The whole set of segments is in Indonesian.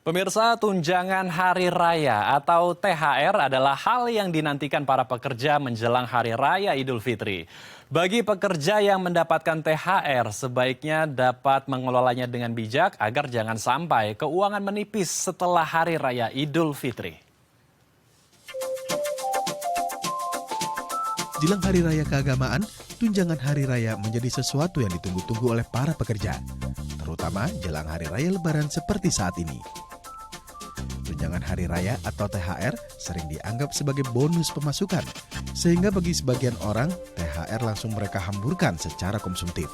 Pemirsa, tunjangan hari raya atau THR adalah hal yang dinantikan para pekerja menjelang hari raya Idul Fitri. Bagi pekerja yang mendapatkan THR, sebaiknya dapat mengelolanya dengan bijak agar jangan sampai keuangan menipis setelah hari raya Idul Fitri. Jelang hari raya keagamaan, tunjangan hari raya menjadi sesuatu yang ditunggu-tunggu oleh para pekerja, terutama jelang hari raya Lebaran seperti saat ini. Tunjangan hari raya atau THR sering dianggap sebagai bonus pemasukan, sehingga bagi sebagian orang, THR langsung mereka hamburkan secara konsumtif.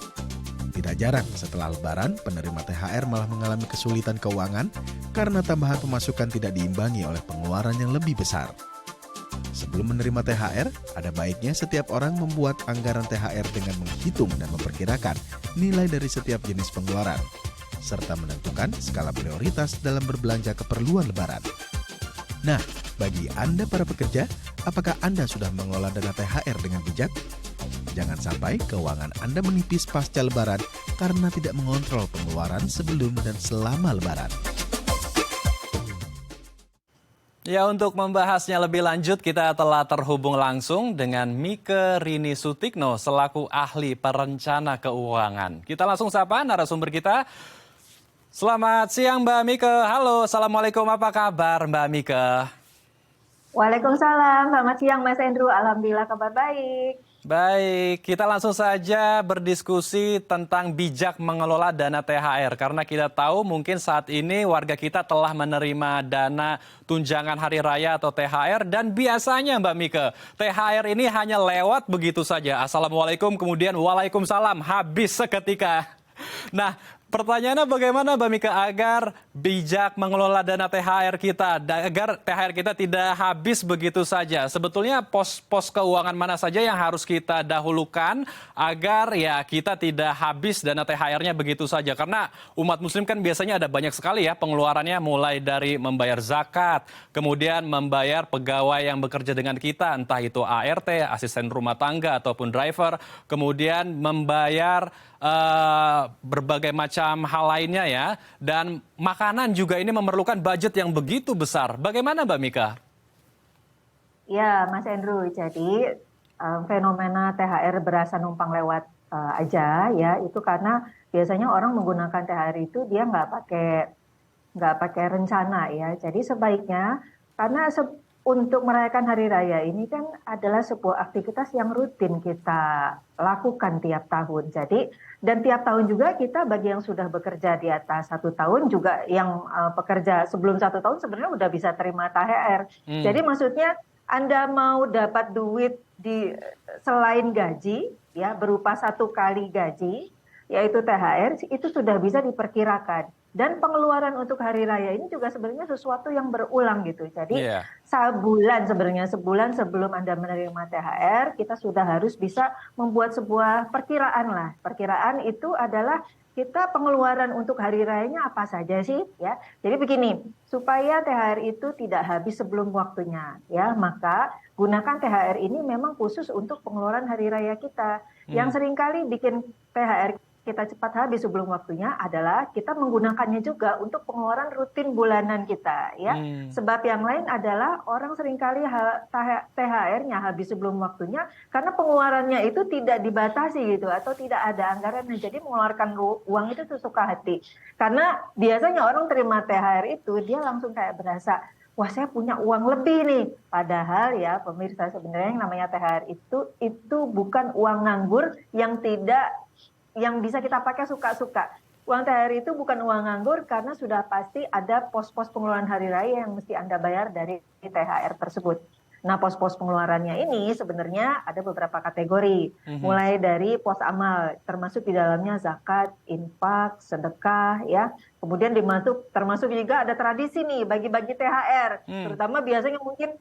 Tidak jarang setelah Lebaran, penerima THR malah mengalami kesulitan keuangan karena tambahan pemasukan tidak diimbangi oleh pengeluaran yang lebih besar. Sebelum menerima THR, ada baiknya setiap orang membuat anggaran THR dengan menghitung dan memperkirakan nilai dari setiap jenis pengeluaran, serta menentukan skala prioritas dalam berbelanja keperluan Lebaran. Nah, bagi Anda para pekerja, apakah Anda sudah mengelola dana THR dengan bijak? Jangan sampai keuangan Anda menipis pasca Lebaran karena tidak mengontrol pengeluaran sebelum dan selama Lebaran. Ya, untuk membahasnya lebih lanjut, kita telah terhubung langsung dengan Mike Rini Sutikno selaku ahli perencana keuangan. Kita langsung sapa narasumber kita. Selamat siang Mbak Mike. Halo, Assalamualaikum. Apa kabar Mbak Mike? Waalaikumsalam, selamat siang Mas Andrew. Alhamdulillah kabar baik. Baik, kita langsung saja berdiskusi tentang bijak mengelola dana THR. Karena kita tahu mungkin saat ini warga kita telah menerima dana tunjangan hari raya atau THR. Dan biasanya Mbak Mike, THR ini hanya lewat begitu saja. Assalamualaikum, kemudian waalaikumsalam, habis seketika. Nah, pertanyaannya bagaimana Mbak Mika agar bijak mengelola dana THR kita, agar THR kita tidak habis begitu saja. Sebetulnya pos-pos keuangan mana saja yang harus kita dahulukan agar ya kita tidak habis dana THR-nya begitu saja. Karena umat muslim kan biasanya ada banyak sekali ya pengeluarannya, mulai dari membayar zakat, kemudian membayar pegawai yang bekerja dengan kita, entah itu ART, asisten rumah tangga ataupun driver, kemudian membayar berbagai macam hal lainnya ya, dan makanan juga ini memerlukan budget yang begitu besar. Bagaimana Mbak Mika? Ya Mas Andrew, jadi fenomena THR berasa numpang lewat aja ya, itu karena biasanya orang menggunakan THR itu dia nggak pakai rencana ya. Jadi sebaiknya karena untuk merayakan hari raya ini kan adalah sebuah aktivitas yang rutin kita lakukan tiap tahun. Jadi dan tiap tahun juga kita bagi yang sudah bekerja di atas 1 tahun juga yang pekerja sebelum 1 tahun sebenarnya udah bisa terima THR. Jadi maksudnya Anda mau dapat duit di selain gaji ya berupa 1 kali gaji yaitu THR itu sudah bisa diperkirakan. Dan pengeluaran untuk hari raya ini juga sebenarnya sesuatu yang berulang gitu. Jadi sebulan sebelum Anda menerima THR, kita sudah harus bisa membuat sebuah perkiraan lah. Perkiraan itu adalah kita pengeluaran untuk hari rayanya apa saja sih ya. Jadi begini, supaya THR itu tidak habis sebelum waktunya ya, maka gunakan THR ini memang khusus untuk pengeluaran hari raya kita. Yang seringkali bikin THR kita cepat habis sebelum waktunya adalah kita menggunakannya juga untuk pengeluaran rutin bulanan kita ya. Sebab yang lain adalah orang seringkali THR-nya habis sebelum waktunya karena pengeluarannya itu tidak dibatasi gitu atau tidak ada anggaran, jadi mengeluarkan uang itu sesuka hati. Karena biasanya orang terima THR itu dia langsung kayak berasa wah saya punya uang lebih nih. Padahal ya pemirsa sebenarnya yang namanya THR itu bukan uang nganggur yang bisa kita pakai suka-suka. Uang THR itu bukan uang nganggur karena sudah pasti ada pos-pos pengeluaran hari raya yang mesti Anda bayar dari THR tersebut. Nah, pos-pos pengeluarannya ini sebenarnya ada beberapa kategori. Mulai dari pos amal, termasuk di dalamnya zakat, infak, sedekah, ya. Kemudian termasuk juga ada tradisi nih, bagi-bagi THR. Terutama biasanya mungkin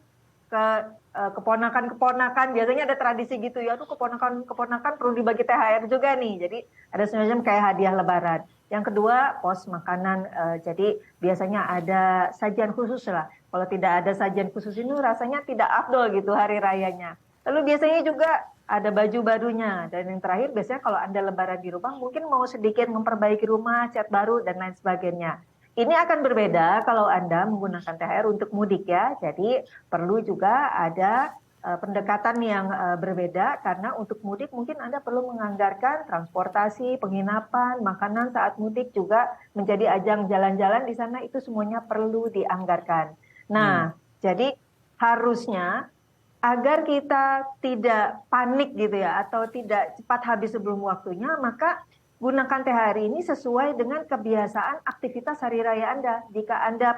keponakan biasanya ada tradisi gitu ya tuh keponakan perlu dibagi THR juga nih, jadi ada semacam kayak hadiah lebaran. Yang kedua pos makanan, jadi biasanya ada sajian khusus lah. Kalau tidak ada sajian khusus ini rasanya tidak afdol gitu hari rayanya. Lalu biasanya juga ada baju barunya, dan yang terakhir biasanya kalau Anda lebaran di rumah mungkin mau sedikit memperbaiki rumah, cat baru dan lain sebagainya. Ini akan berbeda kalau Anda menggunakan THR untuk mudik ya. Jadi perlu juga ada pendekatan yang berbeda karena untuk mudik mungkin Anda perlu menganggarkan transportasi, penginapan, makanan saat mudik juga menjadi ajang jalan-jalan di sana itu semuanya perlu dianggarkan. Nah, jadi harusnya agar kita tidak panik gitu ya atau tidak cepat habis sebelum waktunya, maka gunakan THR ini sesuai dengan kebiasaan aktivitas hari raya Anda. Jika Anda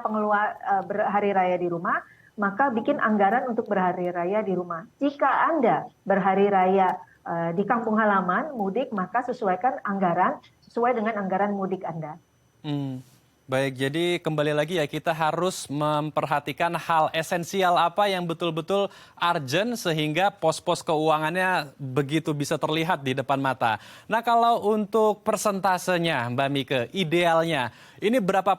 berhari raya di rumah, maka bikin anggaran untuk berhari raya di rumah. Jika Anda berhari raya di kampung halaman, mudik, maka sesuaikan anggaran sesuai dengan anggaran mudik Anda. Baik, jadi kembali lagi ya kita harus memperhatikan hal esensial apa yang betul-betul urgent sehingga pos-pos keuangannya begitu bisa terlihat di depan mata. Nah kalau untuk persentasenya Mbak Mike, idealnya ini berapa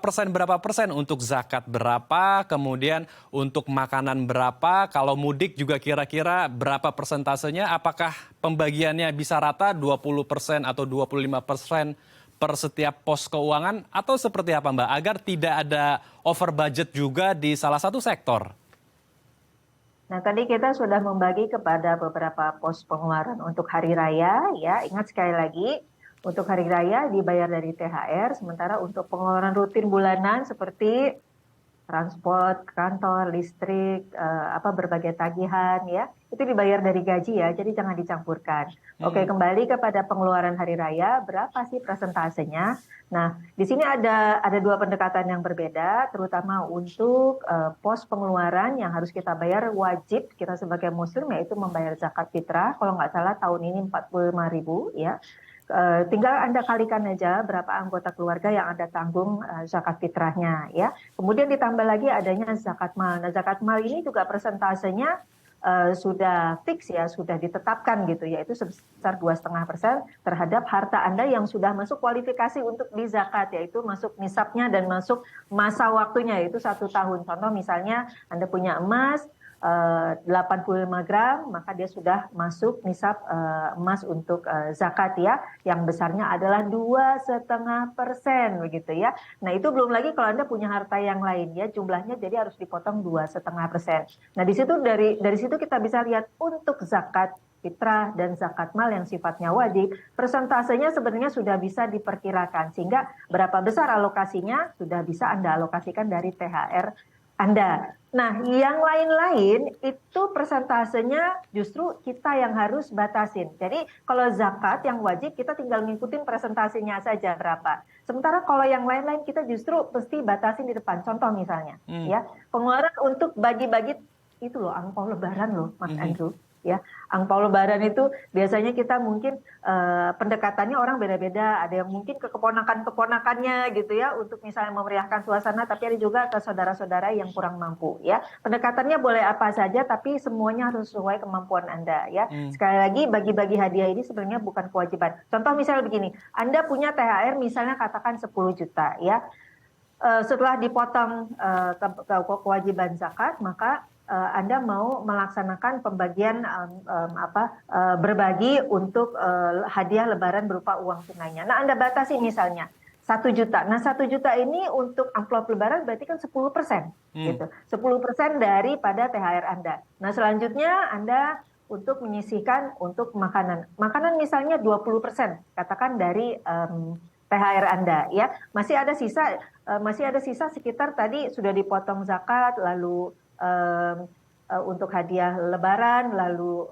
persen untuk zakat berapa, kemudian untuk makanan berapa, kalau mudik juga kira-kira berapa persentasenya, apakah pembagiannya bisa rata 20% atau 25% per setiap pos keuangan atau seperti apa Mbak? Agar tidak ada over budget juga di salah satu sektor. Nah, tadi kita sudah membagi kepada beberapa pos pengeluaran untuk hari raya, ya. Ingat sekali lagi, untuk hari raya dibayar dari THR, sementara untuk pengeluaran rutin bulanan seperti transport, kantor, listrik, berbagai tagihan, ya, itu dibayar dari gaji ya, jadi jangan dicampurkan. Oke, kembali kepada pengeluaran hari raya, berapa sih persentasenya? Nah, di sini ada dua pendekatan yang berbeda, terutama untuk pos pengeluaran yang harus kita bayar wajib kita sebagai muslim, yaitu membayar zakat fitrah. Kalau nggak salah tahun ini 45.000 ya. Tinggal Anda kalikan aja berapa anggota keluarga yang Anda tanggung zakat fitrahnya ya. Kemudian ditambah lagi adanya zakat mal. Nah, zakat mal ini juga persentasenya sudah fix ya, sudah ditetapkan gitu, yaitu sebesar 2,5% terhadap harta Anda yang sudah masuk kualifikasi untuk dizakat, yaitu masuk nisabnya dan masuk masa waktunya, yaitu 1 tahun. Contoh misalnya Anda punya emas 85 gram, maka dia sudah masuk nisab emas untuk zakat ya, yang besarnya adalah 2,5% begitu ya. Nah itu belum lagi kalau Anda punya harta yang lain ya, jumlahnya jadi harus dipotong 2,5%. Nah di situ dari situ kita bisa lihat untuk zakat fitrah dan zakat mal yang sifatnya wajib, persentasenya sebenarnya sudah bisa diperkirakan, sehingga berapa besar alokasinya sudah bisa Anda alokasikan dari THR Anda. Nah, yang lain-lain itu persentasenya justru kita yang harus batasin. Jadi kalau zakat yang wajib kita tinggal ngikutin presentasinya saja berapa. Sementara kalau yang lain-lain kita justru mesti batasin di depan. Contoh misalnya, ya pengeluaran untuk bagi-bagi itu loh, angpau lebaran loh, Mas Andrew. Ya, angpau lebaran itu biasanya kita mungkin pendekatannya orang beda-beda. Ada yang mungkin ke keponakan-keponakannya gitu ya, untuk misalnya memeriahkan suasana, tapi ada juga ke saudara-saudara yang kurang mampu ya. Pendekatannya boleh apa saja, tapi semuanya harus sesuai kemampuan Anda ya. Sekali lagi, bagi-bagi hadiah ini sebenarnya bukan kewajiban. Contoh misalnya begini, Anda punya THR misalnya katakan 10 juta ya. Setelah dipotong kewajiban zakat, maka Anda mau melaksanakan pembagian berbagi untuk hadiah lebaran berupa uang tunainya. Nah, Anda batasi misalnya 1 juta. Nah, 1 juta ini untuk amplop lebaran berarti kan 10%. Gitu. 10% daripada THR Anda. Nah, selanjutnya Anda untuk menyisihkan untuk makanan. Makanan misalnya 20%, katakan dari THR Anda ya. Masih ada sisa sekitar tadi sudah dipotong zakat, lalu untuk hadiah lebaran, lalu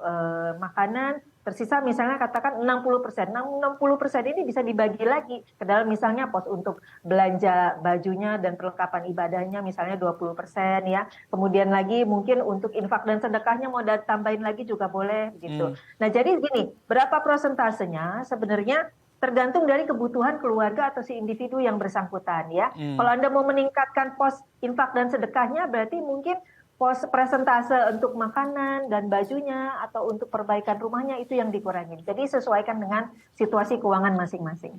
makanan, tersisa misalnya katakan 60%. Nah, 60% ini bisa dibagi lagi ke dalam misalnya pos untuk belanja bajunya dan perlengkapan ibadahnya misalnya 20% ya. Kemudian lagi mungkin untuk infak dan sedekahnya mau tambahin lagi juga boleh gitu. Nah, jadi gini, berapa prosentasenya sebenarnya tergantung dari kebutuhan keluarga atau si individu yang bersangkutan ya. Kalau Anda mau meningkatkan pos infak dan sedekahnya berarti mungkin pos presentase untuk makanan dan bajunya atau untuk perbaikan rumahnya itu yang dikurangi. Jadi sesuaikan dengan situasi keuangan masing-masing.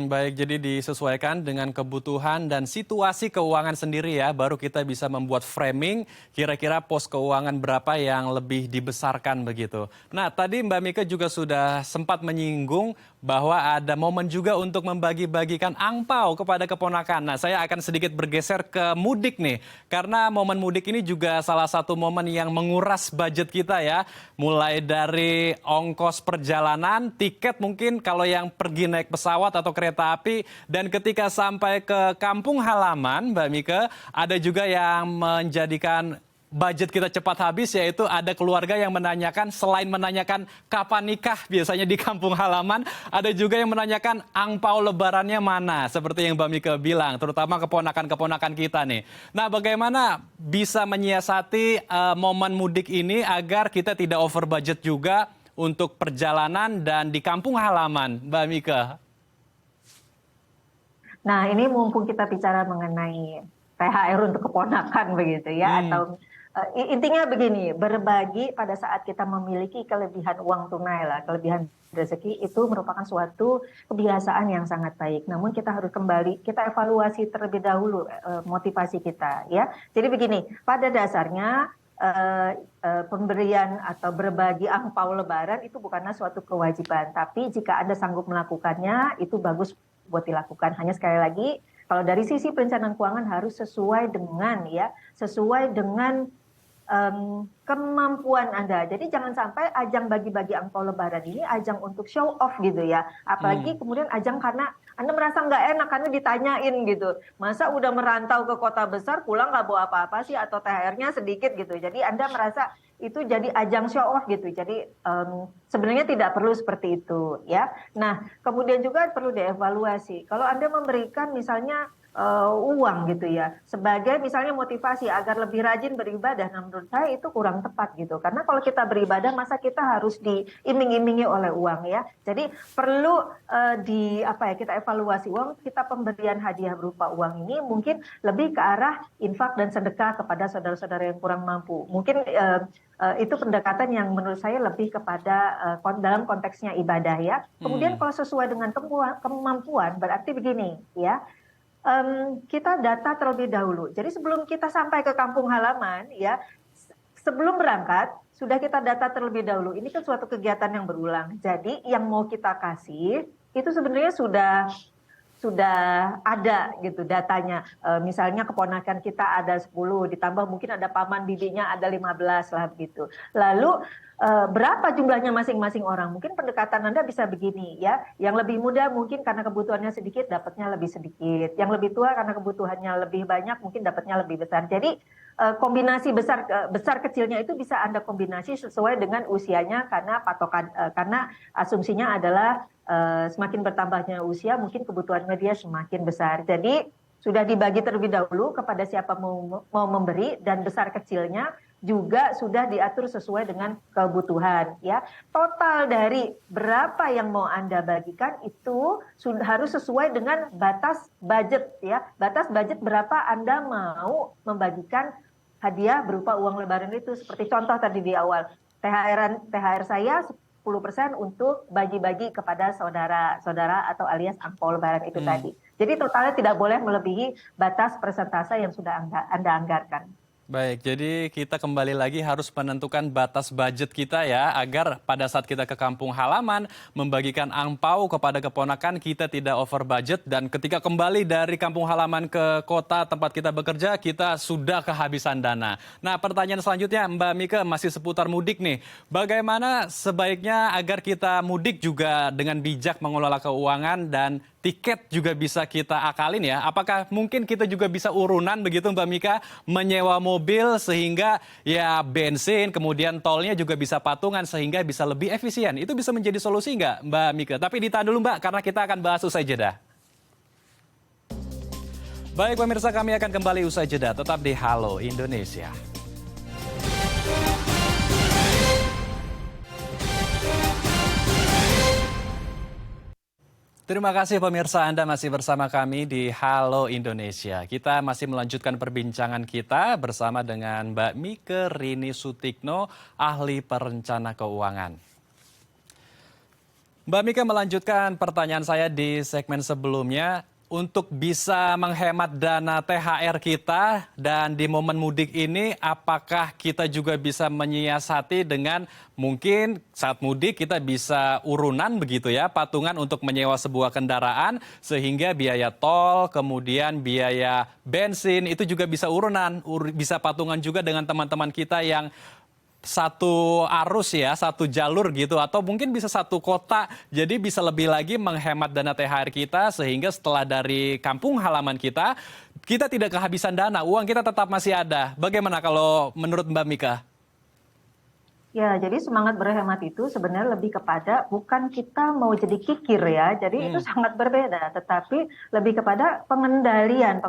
Baik, jadi disesuaikan dengan kebutuhan dan situasi keuangan sendiri ya, baru kita bisa membuat framing kira-kira pos keuangan berapa yang lebih dibesarkan begitu. Nah, tadi Mbak Mika juga sudah sempat menyinggung bahwa ada momen juga untuk membagi-bagikan angpau kepada keponakan. Nah, saya akan sedikit bergeser ke mudik nih, karena momen mudik ini juga salah satu momen yang menguras budget kita ya. Mulai dari ongkos perjalanan, tiket mungkin kalau yang pergi naik pesawat atau kereta api, dan ketika sampai ke kampung halaman, Mbak Mika, ada juga yang menjadikan budget kita cepat habis, yaitu ada keluarga yang menanyakan, selain menanyakan kapan nikah biasanya di kampung halaman, ada juga yang menanyakan angpau lebarannya mana, seperti yang Mbak Mika bilang, terutama keponakan-keponakan kita nih. Nah, bagaimana bisa menyiasati momen mudik ini agar kita tidak over budget juga untuk perjalanan dan di kampung halaman, Mbak Mika? Nah, ini mumpung kita bicara mengenai THR untuk keponakan begitu ya, atau intinya begini, berbagi pada saat kita memiliki kelebihan uang tunai lah, kelebihan rezeki itu merupakan suatu kebiasaan yang sangat baik. Namun kita harus kembali, kita evaluasi terlebih dahulu motivasi kita ya. Jadi begini, pada dasarnya pemberian atau berbagi angpau lebaran itu bukanlah suatu kewajiban, tapi jika Anda sanggup melakukannya, itu bagus buat dilakukan. Hanya sekali lagi, kalau dari sisi perencanaan keuangan harus sesuai dengan kemampuan Anda. Jadi jangan sampai ajang bagi-bagi angpau lebaran ini ajang untuk show off gitu ya. Apalagi kemudian ajang karena Anda merasa nggak enak karena ditanyain gitu. Masa udah merantau ke kota besar pulang nggak bawa apa-apa sih atau THR-nya sedikit gitu. Jadi Anda merasa itu jadi ajang show off gitu. Jadi sebenarnya tidak perlu seperti itu ya. Nah, kemudian juga perlu dievaluasi. Kalau Anda memberikan misalnya uang gitu ya sebagai misalnya motivasi agar lebih rajin beribadah, nah menurut saya itu kurang tepat gitu, karena kalau kita beribadah masa kita harus diiming-imingi oleh uang ya. Jadi perlu kita evaluasi uang kita, pemberian hadiah berupa uang ini mungkin lebih ke arah infak dan sedekah kepada saudara-saudara yang kurang mampu. Mungkin itu pendekatan yang menurut saya lebih kepada dalam konteksnya ibadah ya. Kemudian kalau sesuai dengan kemampuan berarti begini ya. Kita data terlebih dahulu. Jadi sebelum kita sampai ke kampung halaman, ya, sebelum berangkat sudah kita data terlebih dahulu. Ini kan suatu kegiatan yang berulang. Jadi yang mau kita kasih itu sebenarnya sudah ada gitu datanya. Misalnya keponakan kita ada 10, ditambah mungkin ada paman bibinya ada 15 lah begitu. Lalu berapa jumlahnya masing-masing orang? Mungkin pendekatan Anda bisa begini ya. Yang lebih muda mungkin karena kebutuhannya sedikit dapatnya lebih sedikit. Yang lebih tua karena kebutuhannya lebih banyak mungkin dapatnya lebih besar. Jadi kombinasi besar kecilnya itu bisa Anda kombinasi sesuai dengan usianya, karena karena asumsinya adalah semakin bertambahnya usia mungkin kebutuhannya dia semakin besar. Jadi sudah dibagi terlebih dahulu kepada siapa mau memberi, dan besar kecilnya juga sudah diatur sesuai dengan kebutuhan ya. Total dari berapa yang mau Anda bagikan itu harus sesuai dengan batas budget ya. Batas budget berapa Anda mau membagikan hadiah berupa uang lebaran itu. Seperti contoh tadi di awal, THR saya 10% untuk bagi-bagi kepada saudara-saudara atau alias angpau lebaran itu tadi. Jadi totalnya tidak boleh melebihi batas persentase yang sudah Anda anggarkan. Baik, jadi kita kembali lagi harus menentukan batas budget kita ya, agar pada saat kita ke kampung halaman membagikan angpau kepada keponakan kita tidak over budget, dan ketika kembali dari kampung halaman ke kota tempat kita bekerja kita sudah kehabisan dana. Nah, pertanyaan selanjutnya Mbak Mika masih seputar mudik nih. Bagaimana sebaiknya agar kita mudik juga dengan bijak mengelola keuangan dan tiket juga bisa kita akalin ya? Apakah mungkin kita juga bisa urunan begitu Mbak Mika, menyewa mobil sehingga ya bensin kemudian tolnya juga bisa patungan sehingga bisa lebih efisien? Itu bisa menjadi solusi nggak Mbak Mika? Tapi ditahan dulu Mbak, karena kita akan bahas usai jeda. Baik pemirsa, kami akan kembali usai jeda, tetap di Halo Indonesia. Terima kasih pemirsa, Anda masih bersama kami di Halo Indonesia. Kita masih melanjutkan perbincangan kita bersama dengan Mbak Mika Rini Sutikno, ahli perencana keuangan. Mbak Mika, melanjutkan pertanyaan saya di segmen sebelumnya, untuk bisa menghemat dana THR kita dan di momen mudik ini apakah kita juga bisa menyiasati dengan mungkin saat mudik kita bisa urunan begitu ya, patungan untuk menyewa sebuah kendaraan sehingga biaya tol, kemudian biaya bensin itu juga bisa urunan, bisa patungan juga dengan teman-teman kita yang satu arus ya, satu jalur gitu, atau mungkin bisa satu kota, jadi bisa lebih lagi menghemat dana THR kita sehingga setelah dari kampung halaman kita, kita tidak kehabisan dana, uang kita tetap masih ada. Bagaimana kalau menurut Mbak Mika? Ya, jadi semangat berhemat itu sebenarnya lebih kepada bukan kita mau jadi kikir ya, jadi itu sangat berbeda, tetapi lebih kepada pengendalian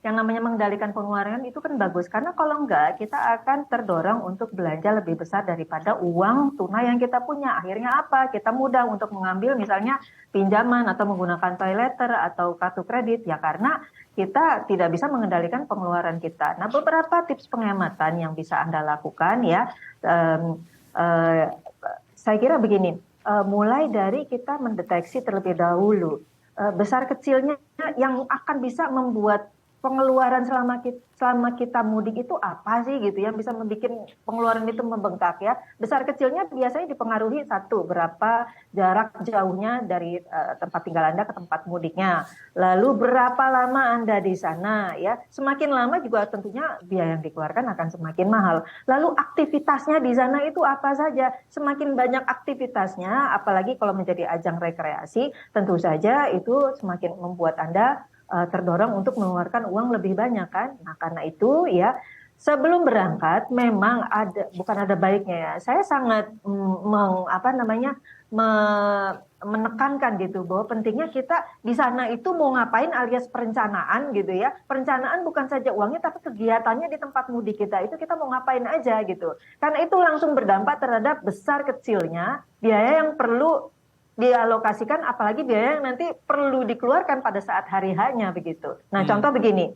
yang namanya mengendalikan pengeluaran itu kan bagus, karena kalau enggak kita akan terdorong untuk belanja lebih besar daripada uang tunai yang kita punya. Akhirnya apa? Kita mudah untuk mengambil misalnya pinjaman atau menggunakan pay letter atau kartu kredit ya, karena kita tidak bisa mengendalikan pengeluaran kita. Nah, beberapa tips penghematan yang bisa Anda lakukan ya, saya kira begini, mulai dari kita mendeteksi terlebih dahulu besar kecilnya yang akan bisa membuat pengeluaran selama kita mudik itu apa sih gitu ya, bisa membuat pengeluaran itu membengkak ya. Besar kecilnya biasanya dipengaruhi satu, berapa jarak jauhnya dari tempat tinggal Anda ke tempat mudiknya. Lalu berapa lama Anda di sana ya. Semakin lama juga tentunya biaya yang dikeluarkan akan semakin mahal. Lalu aktivitasnya di sana itu apa saja. Semakin banyak aktivitasnya, apalagi kalau menjadi ajang rekreasi, tentu saja itu semakin membuat Anda terdorong untuk mengeluarkan uang lebih banyak kan. Nah, karena itu ya sebelum berangkat memang bukan ada baiknya ya. Saya sangat menekankan gitu bahwa pentingnya kita di sana itu mau ngapain alias perencanaan gitu ya. Perencanaan bukan saja uangnya tapi kegiatannya di tempat mudik kita itu kita mau ngapain aja gitu. Karena itu langsung berdampak terhadap besar kecilnya biaya yang perlu dialokasikan, apalagi biaya yang nanti perlu dikeluarkan pada saat hari H-nya begitu. Nah, contoh begini,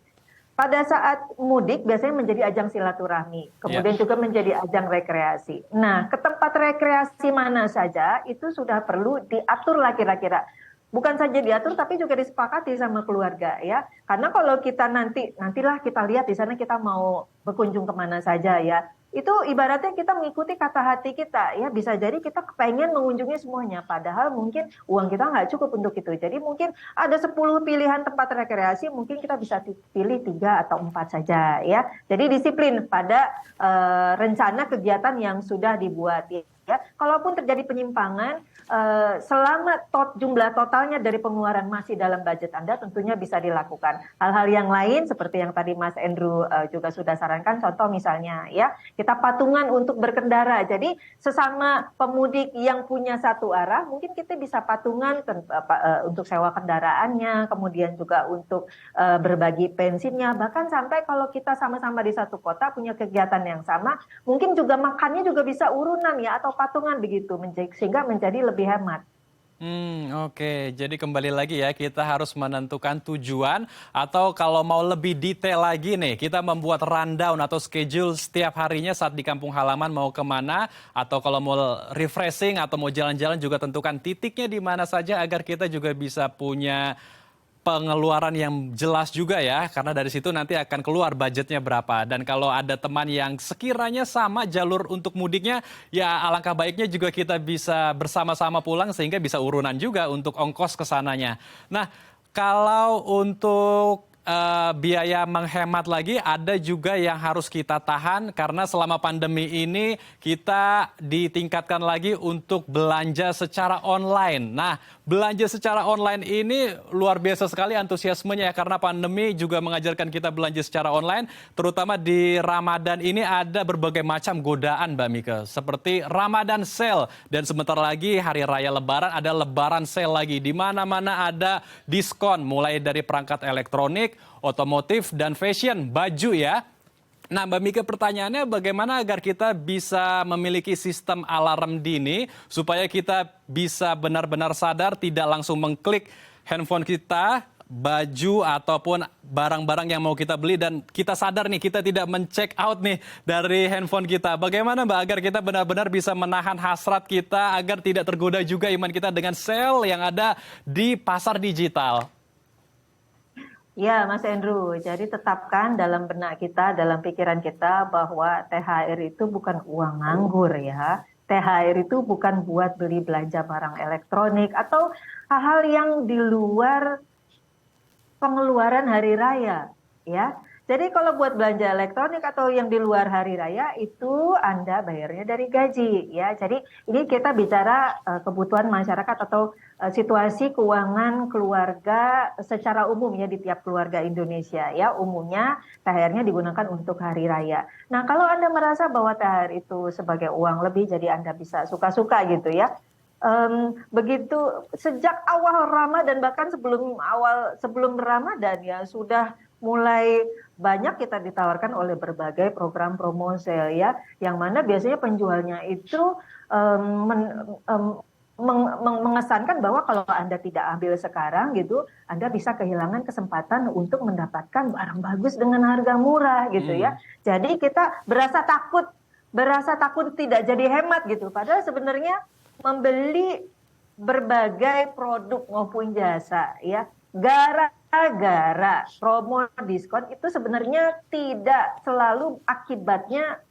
pada saat mudik biasanya menjadi ajang silaturahmi, kemudian juga menjadi ajang rekreasi. Nah, ke tempat rekreasi mana saja itu sudah perlu diatur lah kira-kira. Bukan saja diatur tapi juga disepakati sama keluarga ya. Karena kalau kita nantilah kita lihat di sana kita mau berkunjung kemana saja ya. Itu ibaratnya kita mengikuti kata hati kita ya, bisa jadi kita kepengen mengunjungi semuanya padahal mungkin uang kita nggak cukup untuk itu. Jadi mungkin ada 10 pilihan tempat rekreasi, mungkin kita bisa pilih 3 atau 4 saja ya. Jadi disiplin pada rencana kegiatan yang sudah dibuat ya. Kalaupun terjadi penyimpangan, selama jumlah totalnya dari pengeluaran masih dalam budget Anda, tentunya bisa dilakukan. Hal-hal yang lain seperti yang tadi Mas Andrew juga sudah sarankan, contoh misalnya ya, kita patungan untuk berkendara. Jadi sesama pemudik yang punya satu arah, mungkin kita bisa patungan untuk sewa kendaraannya, kemudian juga untuk berbagi bensinnya, bahkan sampai kalau kita sama-sama di satu kota punya kegiatan yang sama, mungkin juga makannya juga bisa urunan ya, atau patungan begitu, sehingga menjadi lebih hemat. Oke. Jadi kembali lagi ya, kita harus menentukan tujuan atau kalau mau lebih detail lagi nih, kita membuat rundown atau schedule setiap harinya saat di kampung halaman mau kemana, atau kalau mau refreshing atau mau jalan-jalan juga tentukan titiknya di mana saja agar kita juga bisa punya pengeluaran yang jelas juga ya, karena dari situ nanti akan keluar budgetnya berapa. Dan kalau ada teman yang sekiranya sama jalur untuk mudiknya, ya alangkah baiknya juga kita bisa bersama-sama pulang sehingga bisa urunan juga untuk ongkos ke sananya. Nah, kalau untuk biaya menghemat lagi ada juga yang harus kita tahan karena selama pandemi ini kita ditingkatkan lagi untuk belanja secara online. Nah, belanja secara online ini luar biasa sekali antusiasmenya ya, karena pandemi juga mengajarkan kita belanja secara online, terutama di Ramadan ini ada berbagai macam godaan Mbak Mika, seperti Ramadan Sale dan sebentar lagi hari raya Lebaran ada Lebaran Sale lagi, di mana-mana ada diskon mulai dari perangkat elektronik, otomotif, dan fashion, baju ya. Nah, Mbak Mika, pertanyaannya bagaimana agar kita bisa memiliki sistem alarm dini supaya kita bisa benar-benar sadar tidak langsung mengklik handphone kita, baju ataupun barang-barang yang mau kita beli dan kita sadar nih kita tidak men-check out nih dari handphone kita. Bagaimana Mbak agar kita benar-benar bisa menahan hasrat kita agar tidak tergoda juga iman kita dengan sale yang ada di pasar digital? Ya, Mas Andrew. Jadi tetapkan dalam benak kita, dalam pikiran kita bahwa THR itu bukan uang nganggur ya. THR itu bukan buat beli belanja barang elektronik atau hal-hal yang di luar pengeluaran hari raya, ya. Jadi kalau buat belanja elektronik atau yang di luar hari raya itu Anda bayarnya dari gaji, ya. Jadi ini kita bicara kebutuhan masyarakat atau situasi keuangan keluarga secara umum ya di tiap keluarga Indonesia, ya. Umumnya THR-nya digunakan untuk hari raya. Nah, kalau Anda merasa bahwa THR itu sebagai uang lebih, jadi Anda bisa suka-suka gitu ya. Begitu sejak awal Ramadan, bahkan sebelum Ramadan ya sudah mulai banyak kita ditawarkan oleh berbagai program promo sale ya, yang mana biasanya penjualnya itu mengesankan bahwa kalau Anda tidak ambil sekarang gitu, Anda bisa kehilangan kesempatan untuk mendapatkan barang bagus dengan harga murah gitu ya. Jadi kita berasa takut tidak jadi hemat gitu. Padahal sebenarnya membeli berbagai produk maupun jasa ya, gara-gara promo diskon itu sebenarnya tidak selalu akibatnya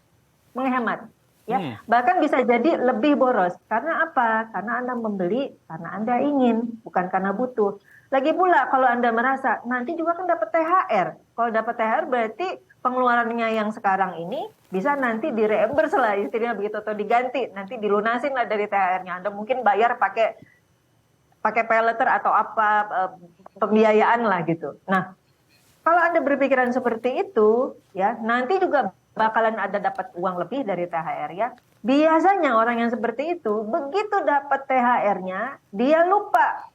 menghemat ya. Bahkan bisa jadi lebih boros. Karena apa? Karena Anda membeli karena Anda ingin, bukan karena butuh. Lagi pula kalau Anda merasa nanti juga kan dapat THR. Kalau dapat THR berarti pengeluarannya yang sekarang ini bisa nanti direimburse lah istilahnya begitu, atau diganti, nanti dilunasin lah dari THR-nya. Anda mungkin bayar pakai pay letter atau apa pembiayaan lah gitu. Nah, kalau Anda berpikiran seperti itu ya, nanti juga bakalan ada dapat uang lebih dari THR ya. Biasanya orang yang seperti itu begitu dapat THR-nya dia lupa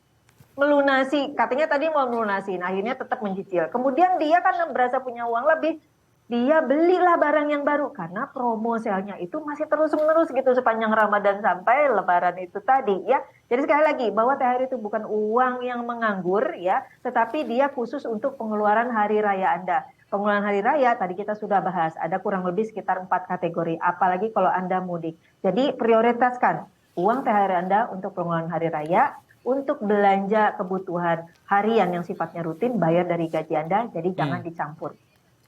melunasi, katanya tadi mau melunasi, akhirnya tetap mencicil. Kemudian dia kan berasa punya uang lebih, dia belilah barang yang baru karena promo sale-nya itu masih terus-menerus gitu sepanjang Ramadan sampai Lebaran itu tadi ya. Jadi sekali lagi bahwa THR itu bukan uang yang menganggur ya, tetapi dia khusus untuk pengeluaran hari raya Anda. Pengeluaran hari raya tadi kita sudah bahas, ada kurang lebih sekitar 4 kategori, apalagi kalau Anda mudik. Jadi prioritaskan uang THR Anda untuk pengeluaran hari raya, untuk belanja kebutuhan harian yang sifatnya rutin, bayar dari gaji Anda, jadi jangan dicampur.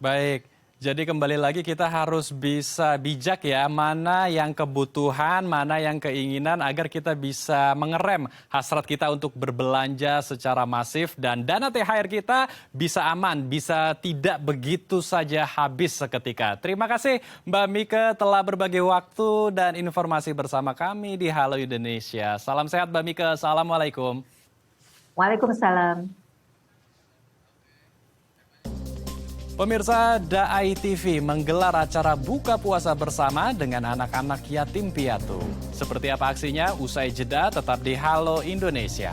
Baik, jadi kembali lagi kita harus bisa bijak ya, mana yang kebutuhan, mana yang keinginan agar kita bisa mengerem hasrat kita untuk berbelanja secara masif dan dana THR kita bisa aman, bisa tidak begitu saja habis seketika. Terima kasih Mbak Mika telah berbagi waktu dan informasi bersama kami di Halo Indonesia. Salam sehat Mbak Mika, Assalamualaikum. Waalaikumsalam. Pemirsa, Dai TV menggelar acara buka puasa bersama dengan anak-anak yatim piatu. Seperti apa aksinya? Usai jeda tetap di Halo Indonesia.